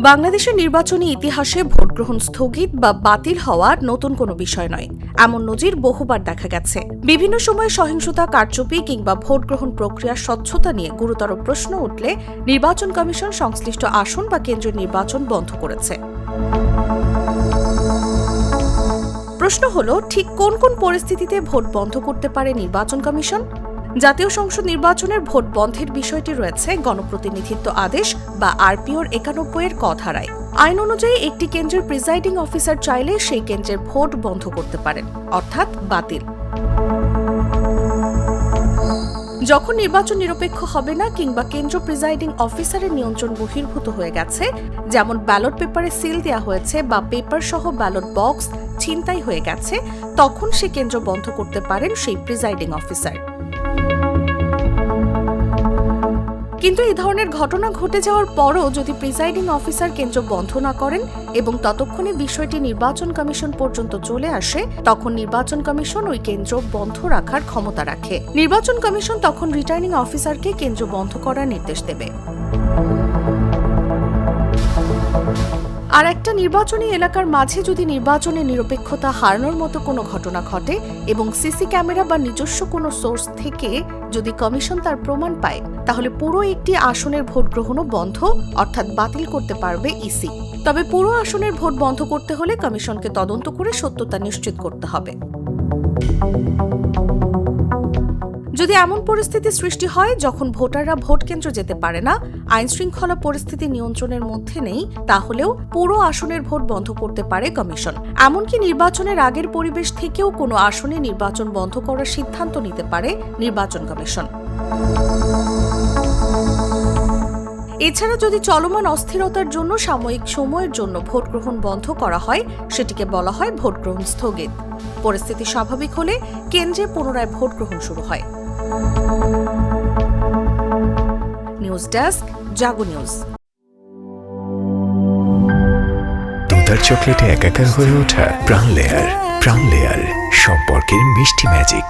বাংলাদেশের নির্বাচনী ইতিহাসে ভোটগ্রহণ স্থগিত বা বাতিল হওয়া নতুন কোনো বিষয় নয়। এমন নজির বহুবার দেখা গেছে। বিভিন্ন সময়ে সহিংসতা, কারচুপি কিংবা ভোটগ্রহণ প্রক্রিয়ার স্বচ্ছতা নিয়ে গুরুতর প্রশ্ন উঠলে নির্বাচন কমিশন সংশ্লিষ্ট আসন বা কেন্দ্রের নির্বাচন বন্ধ করেছে। প্রশ্ন হলো, ঠিক কোন কোন পরিস্থিতিতে ভোট বন্ধ করতে পারে নির্বাচন কমিশন? জাতীয় সংসদ নির্বাচনের ভোট বন্ধের বিষয়টি রয়েছে গণপ্রতিনিধিত্ব আদেশ বা আরপিওর ৯১ ক ধারায়। আইন অনুযায়ী একটি কেন্দ্রের প্রিজাইডিং অফিসার চাইলে সেই কেন্দ্রের ভোট বন্ধ করতে পারেন, অর্থাৎ বাতিল। যখন নির্বাচন নিরপেক্ষ হবে না কিংবা কেন্দ্র প্রিজাইডিং অফিসারের নিয়ন্ত্রণ বহির্ভূত হয়ে গেছে, যেমন ব্যালট পেপারে সিল দেওয়া হয়েছে বা পেপার সহ ব্যালট বক্স ছিনতাই হয়ে গেছে, তখন সে কেন্দ্র বন্ধ করতে পারেন সেই প্রিজাইডিং অফিসার। কিন্তু এই ধরনের ঘটনা ঘটে যাওয়ার পরও যদি প্রিজাইডিং অফিসার কেন্দ্র বন্ধ না করেন এবং ততক্ষণে বিষয়টি নির্বাচন কমিশন পর্যন্ত চলে আসে, তখন নির্বাচন কমিশন ওই কেন্দ্র বন্ধ রাখার ক্ষমতা রাখে। নির্বাচন কমিশন তখন রিটার্নিং অফিসারকে কেন্দ্র বন্ধ করার নির্দেশ দেবে। আর একটা নির্বাচনী এলাকার মাঝে যদি নির্বাচনের নিরপেক্ষতা হারানোর মতো কোনো ঘটনা ঘটে এবং সিসি ক্যামেরা বা নিজস্ব কোনো সোর্স থেকে যদি কমিশন তার প্রমাণ পায়, তাহলে পুরো একটি আসনের ভোট গ্রহণও বন্ধ, অর্থাৎ বাতিল করতে পারবে ইসি। তবে পুরো আসনের ভোট বন্ধ করতে হলে কমিশনকে তদন্ত করে সত্যতা নিশ্চিত করতে হবে। যদি এমন পরিস্থিতি সৃষ্টি হয় যখন ভোটাররা ভোট কেন্দ্র যেতে পারে না, আইন শৃঙ্খলা পরিস্থিতি নিয়ন্ত্রণের মধ্যে নেই, তাহলেও পুরো আসনের ভোট বন্ধ করতে পারে কমিশন। এমনকি নির্বাচনের আগের পরিবেশ থেকেও কোনো আসনে নির্বাচন বন্ধ করার সিদ্ধান্ত নিতে পারে নির্বাচন কমিশন। এছাড়া যদি চলমান অস্থিরতার জন্য সাময়িক সময়ের জন্য ভোট গ্রহণ বন্ধ করা হয়, সেটিকে বলা হয় ভোট গ্রহণ স্থগিত। পরিস্থিতি স্বাভাবিক হলে কেন্দ্রে পুনরায় ভোট গ্রহণ শুরু হয়। নিউজ ডেস্ক, জাগো নিউজ। দুধার চকলেটে একাকার হয়ে ওঠা প্রাণ লেয়ার সম্পর্কের মিষ্টি ম্যাজিক।